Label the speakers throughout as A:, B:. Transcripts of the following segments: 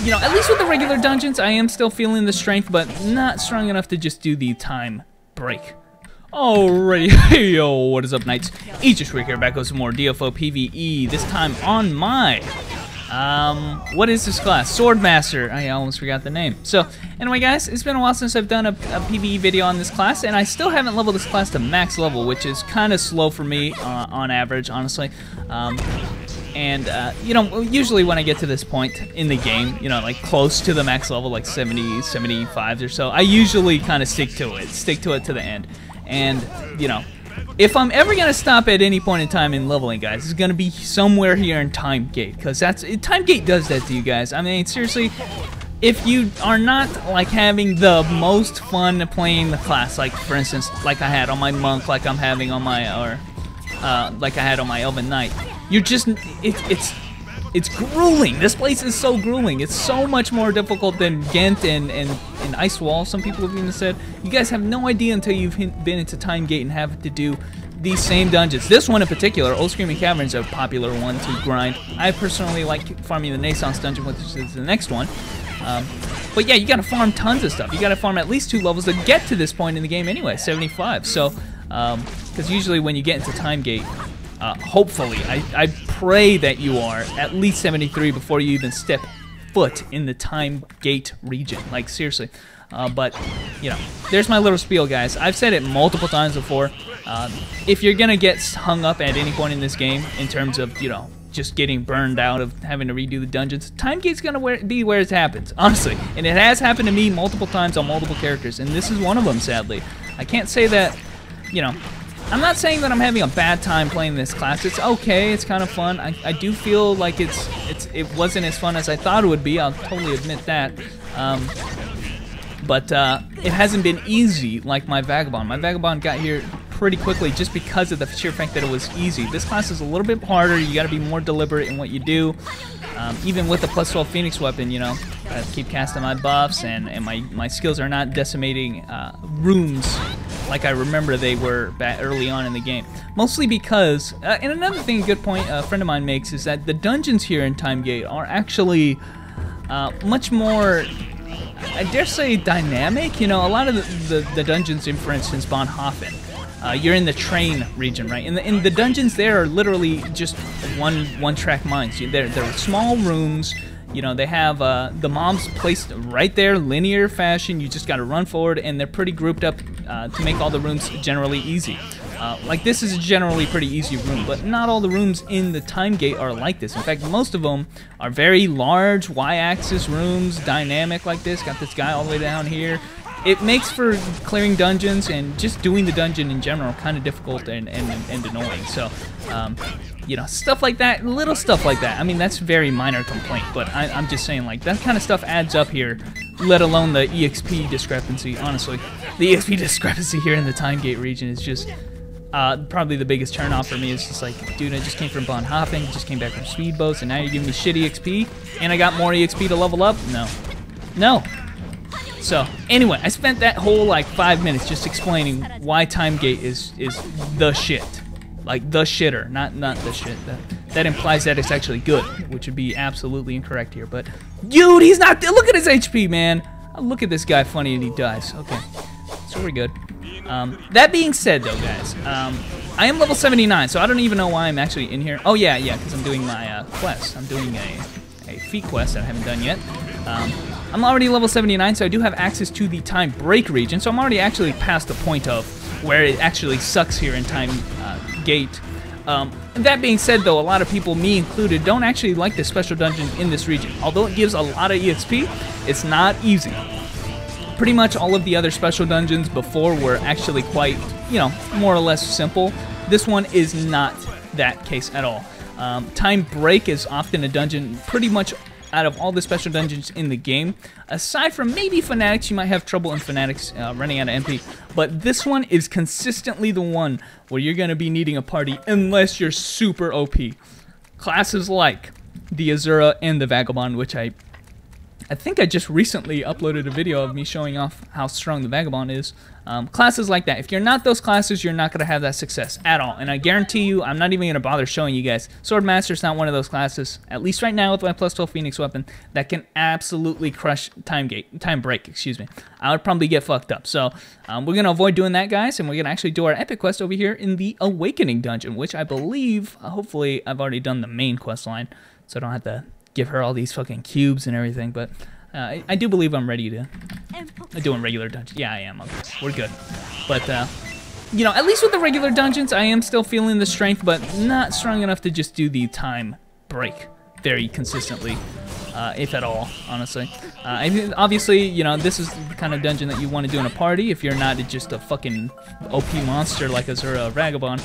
A: you know, at least with the regular dungeons, I am still feeling the strength, but not strong enough to just do the time break. Alrighty, hey yo, what is up, Knights? Aegis here, back with some more DFO PvE, this time on my, what is this class? Swordmaster. I almost forgot the name. So, anyway guys, it's been a while since I've done a PvE video on this class, and I still haven't leveled this class to max level, which is kind of slow for me, on average, honestly. You know, usually when I get to this point in the game, you know, like close to the max level, like 70, 75 or so, I usually kind of stick to it to the end. And, you know, if I'm ever going to stop at any point in time in leveling, guys, it's going to be somewhere here in Time Gate, because Time Gate does that to you guys. I mean, seriously, if you are not, like, having the most fun playing the class, like, for instance, like I had on my Monk, like I'm having on my, like I had on my Elven Knight, you're just, it's grueling. This place is so grueling. It's so much more difficult than Ghent and Ice Wall, some people have even said. You guys have no idea until you've been into Time Gate and have to do these same dungeons. This one in particular, Old Screaming Cavern, is a popular one to grind. I personally like farming the Naissance dungeon, which is the next one. But yeah, you gotta farm tons of stuff. You gotta farm at least 2 levels to get to this point in the game anyway, 75. So, because usually when you get into Time Gate, hopefully, I pray that you are at least 73 before you even step foot in the Time Gate region. Like, seriously. But, you know, there's my little spiel, guys. I've said it multiple times before. If you're gonna get hung up at any point in this game, in terms of, you know, just getting burned out of having to redo the dungeons, Time Gate's gonna be where it happens, honestly. And it has happened to me multiple times on multiple characters, and this is one of them, sadly. I can't say that, you know, I'm not saying that I'm having a bad time playing this class. It's okay, it's kind of fun. I do feel like it wasn't as fun as I thought it would be, I'll totally admit that. But it hasn't been easy like my Vagabond. My Vagabond got here pretty quickly just because of the sheer fact that it was easy. This class is a little bit harder, you gotta be more deliberate in what you do. Even with the plus 12 Phoenix weapon, you know, I keep casting my buffs, and my skills are not decimating rooms like I remember they were back early on in the game. Mostly because, and another thing, good point a friend of mine makes, is that the dungeons here in Time Gate are actually much more, I dare say, dynamic. You know, a lot of the dungeons in, for instance, Bonhoeffer, you're in the train region, right? In the dungeons there are literally just one-track mines. They're small rooms. You know, they have the mobs placed right there, linear fashion. You just got to run forward, and they're pretty grouped up to make all the rooms generally easy. Like, this is a generally pretty easy room, but not all the rooms in the Time Gate are like this. In fact, most of them are very large, Y-axis rooms, dynamic like this. Got this guy all the way down here. It makes for clearing dungeons and just doing the dungeon in general kind of difficult and annoying. So, you know, stuff like that, little stuff like that. I mean, that's very minor complaint, but I'm just saying, like, that kind of stuff adds up here, let alone the EXP discrepancy, honestly. The EXP discrepancy here in the Time Gate region is just probably the biggest turnoff for me. Is just like, dude, I just came from Bonhoeffer, just came back from Speedboats, and now you're giving me shitty XP, and I got more EXP to level up? No. No. So, anyway, I spent that whole, like, 5 minutes just explaining why Time Gate is the shit. Like, the shitter, not the shit. That implies that it's actually good, which would be absolutely incorrect here. But, dude, he's not, look at his HP, man. Look at this guy funny and he dies. Okay, so we're good. That being said, though, guys, I am level 79, so I don't even know why I'm actually in here. Oh, yeah, because I'm doing my quest. I'm doing a feat quest that I haven't done yet. I'm already level 79, so I do have access to the Time Break region, so I'm already actually past the point of where it actually sucks here in Time Gate. That being said, though, a lot of people, me included, don't actually like the special dungeon in this region. Although it gives a lot of EXP, it's not easy. Pretty much all of the other special dungeons before were actually quite, you know, more or less simple. This one is not that case at all. Time Break is often a dungeon pretty much out of all the special dungeons in the game. Aside from maybe Fanatics, you might have trouble in Fanatics running out of MP, but this one is consistently the one where you're going to be needing a party unless you're super OP. Classes like the Azura and the Vagabond, which I I think I just recently uploaded a video of me showing off how strong the Vagabond is. Classes like that, if you're not those classes, you're not going to have that success at all. And I guarantee you, I'm not even going to bother showing you guys. Swordmaster's not one of those classes, at least right now with my plus 12 Phoenix weapon, that can absolutely crush time break, excuse me. I would probably get fucked up. So we're going to avoid doing that, guys, and we're going to actually do our epic quest over here in the Awakening dungeon, which I believe, hopefully, I've already done the main quest line, so I don't have to give her all these fucking cubes and everything, but I do believe I'm ready to do a regular dungeon. Yeah, I am. Okay. We're good. But, you know, at least with the regular dungeons, I am still feeling the strength, but not strong enough to just do the time break very consistently, if at all, honestly. I mean, obviously, you know, this is the kind of dungeon that you want to do in a party if you're not just a fucking OP monster like Azura Vagabond.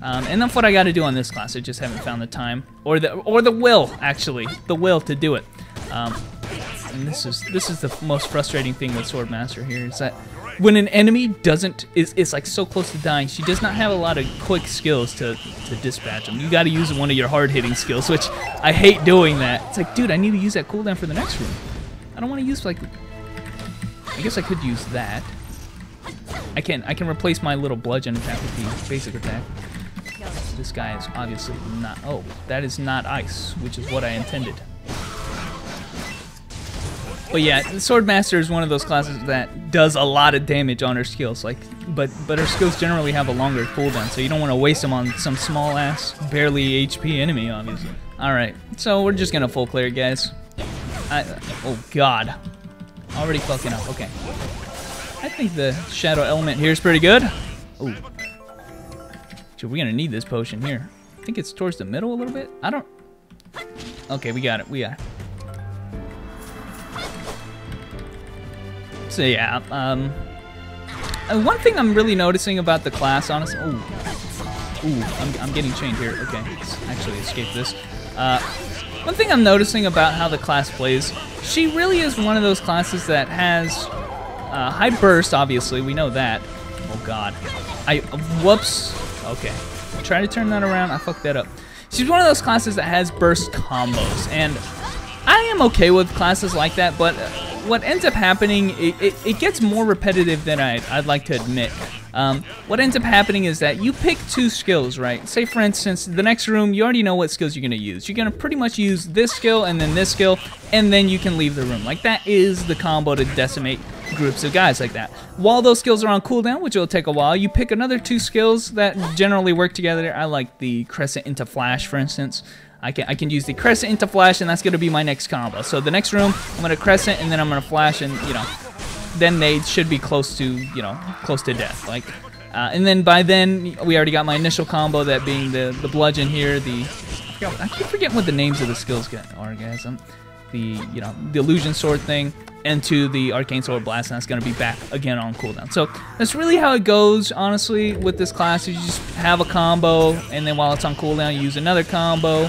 A: And that's what I got to do on this class. I just haven't found the time or the will, actually, the will to do it. And this is the most frustrating thing with Swordmaster here is that when an enemy is like so close to dying, she does not have a lot of quick skills to dispatch them. You got to use one of your hard-hitting skills, which I hate doing that. It's like, dude, I need to use that cooldown for the next room. I don't want to use like. I guess I could use that. I can replace my little bludgeon attack with the basic attack. This guy is obviously not. Oh, that is not ice, which is what I intended. But yeah, the Swordmaster is one of those classes that does a lot of damage on her skills. Like, but her skills generally have a longer cooldown, so you don't want to waste them on some small ass, barely HP enemy, obviously. All right, so we're just gonna full clear, guys. Oh God, already fucking up. Okay, I think the shadow element here is pretty good. Ooh. We're gonna need this potion here. I think it's towards the middle a little bit. I don't. Okay, we got it. We got it. So yeah, one thing I'm really noticing about the class, honestly. I'm getting chained here. Okay, let's actually escape this. One thing I'm noticing about how the class plays, she really is one of those classes that has high burst. Obviously, we know that. Oh God, whoops. Okay, try to turn that around. I fucked that up. She's one of those classes that has burst combos, and I am okay with classes like that, but what ends up happening, it gets more repetitive than I'd like to admit. What ends up happening is that you pick two skills, right? Say, for instance, the next room, you already know what skills you're going to use. You're going to pretty much use this skill and then this skill, and then you can leave the room. Like, that is the combo to decimate groups of guys like that. While those skills are on cooldown, which will take a while, you pick another two skills that generally work together. I like the Crescent into Flash, for instance. I can use the Crescent into Flash, and that's going to be my next combo. So the next room, I'm going to Crescent, and then I'm going to Flash, and, you know, then they should be close to, you know, close to death. Like, and then by then, we already got my initial combo, that being the Bludgeon here, I keep forgetting what the names of the skills are, guys. The Illusion Sword thing, into the Arcane Sword Blast, and that's going to be back again on cooldown. So that's really how it goes, honestly, with this class. You just have a combo, and then while it's on cooldown, you use another combo.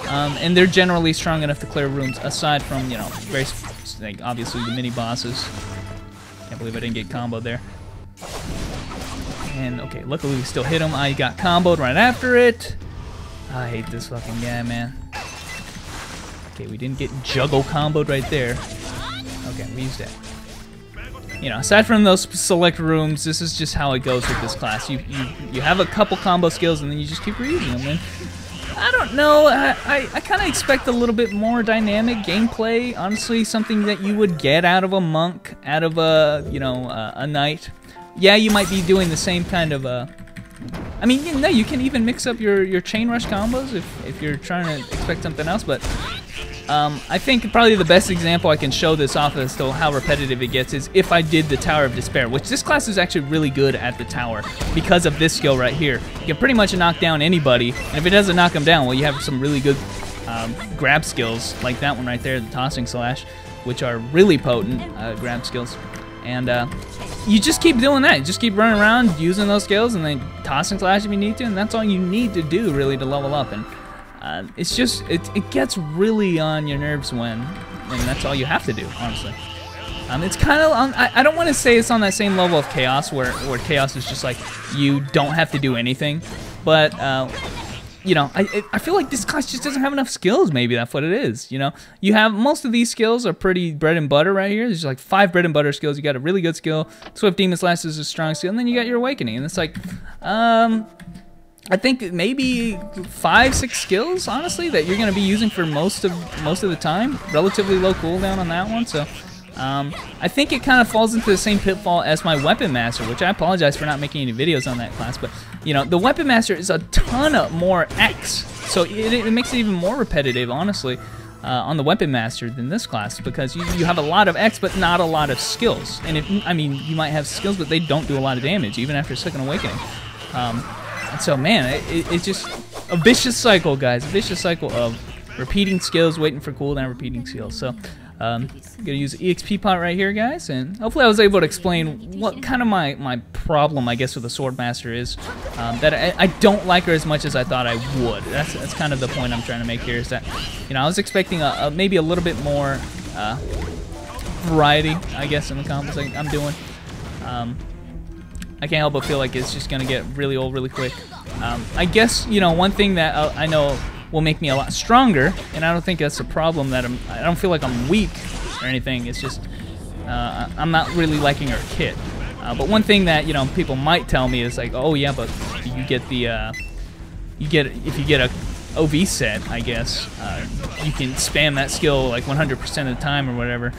A: And they're generally strong enough to clear rooms, aside from, you know, very, like, obviously the mini bosses. Can't believe I didn't get comboed there. And okay, luckily we still hit him. I got comboed right after it. I hate this fucking guy, man. Okay, we didn't get juggle comboed right there. Okay, we used that. You know, aside from those select rooms, this is just how it goes with this class. You have a couple combo skills, and then you just keep reusing them. And I don't know. I kind of expect a little bit more dynamic gameplay. Honestly, something that you would get out of a monk, out of a a knight. Yeah, you might be doing the same kind of I mean, you can even mix up your chain rush combos if you're trying to expect something else. But I think probably the best example I can show this off as to how repetitive it gets is if I did the Tower of Despair, which this class is actually really good at the tower because of this skill right here. You can pretty much knock down anybody, and if it doesn't knock them down, well, you have some really good grab skills like that one right there, the Tossing Slash, which are really potent grab skills. And you just keep doing that. You just keep running around using those skills, and then Tossing Slash if you need to, and that's all you need to do really to level up. And it's just, it gets really on your nerves when that's all you have to do, honestly. It's kind of, I don't want to say it's on that same level of Chaos, where Chaos is just like, you don't have to do anything. But, you know, I feel like this class just doesn't have enough skills. Maybe that's what it is. You know, you have most of these skills are pretty bread and butter right here. There's like 5 bread and butter skills. You got a really good skill. Swift Demon's Last is a strong skill, and then you got your Awakening. And it's like, I think maybe 5-6 skills, honestly, that you're going to be using for most of the time. Relatively low cooldown on that one, so I think it kind of falls into the same pitfall as my Weapon Master, which I apologize for not making any videos on that class, but you know, the Weapon Master is a ton of more X, so it makes it even more repetitive, honestly, on the Weapon Master than this class, because you have a lot of X but not a lot of skills. And I mean, you might have skills, but they don't do a lot of damage, even after Second Awakening. And so, man, it's just a vicious cycle, guys. A vicious cycle of repeating skills, waiting for cooldown, repeating skills. So, I'm gonna use the EXP pot right here, guys, and hopefully I was able to explain what kind of my problem, I guess, with the Swordmaster is. That I don't like her as much as I thought I would. That's kind of the point I'm trying to make here. Is that, you know, I was expecting maybe a little bit more variety, I guess, in the combos I'm doing. I can't help but feel like it's just gonna get really old really quick. I guess, you know, one thing that I know will make me a lot stronger, and I don't think that's a problem, that I don't feel like I'm weak or anything. It's just I'm not really liking her kit. But one thing that, you know, people might tell me is like, oh yeah, but you get the if you get a OV set, I guess, you can spam that skill like 100% of the time or whatever.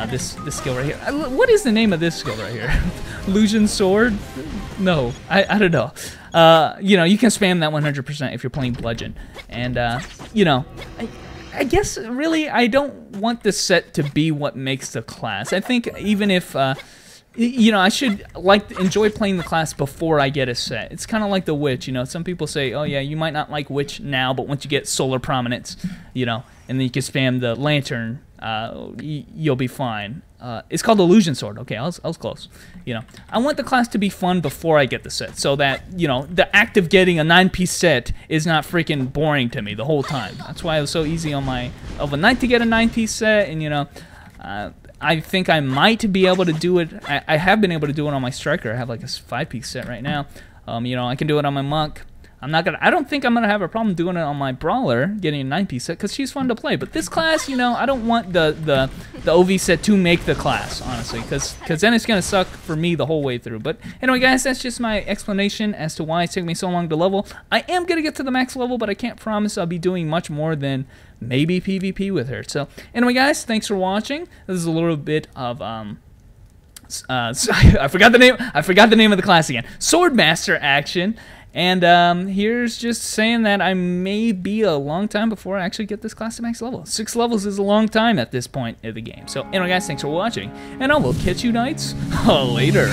A: This skill right here. What is the name of this skill right here? Illusion Sword? No, I don't know. You know, you can spam that 100% if you're playing Bludgeon. And, you know, I guess really I don't want this set to be what makes the class. I think even if, you know, I should enjoy playing the class before I get a set. It's kind of like the Witch, you know. Some people say, oh yeah, you might not like Witch now, but once you get Solar Prominence, you know, and then you can spam the Lantern, you'll be fine. It's called Illusion Sword. Okay, I was close. You know, I want the class to be fun before I get the set, so that, you know, the act of getting a 9-piece set is not freaking boring to me the whole time. That's why it was so easy on my Elven Knight to get a 9-piece set, and you know, I think I might be able to do it. I have been able to do it on my Striker. I have like a 5-piece set right now. You know, I can do it on my Monk. I don't think I'm gonna have a problem doing it on my Brawler, getting a 9-piece set, because she's fun to play. But this class, you know, I don't want the OV set to make the class, honestly, because then it's gonna suck for me the whole way through. But anyway, guys, that's just my explanation as to why it's taking me so long to level. I am gonna get to the max level, but I can't promise I'll be doing much more than maybe PvP with her. So anyway, guys, thanks for watching. This is a little bit of I forgot the name. I forgot the name of the class again. Swordmaster action. And here's just saying that I may be a long time before I actually get this class to max level. 6 levels is a long time at this point of the game. So anyway, guys, thanks for watching, and I will catch you knights later.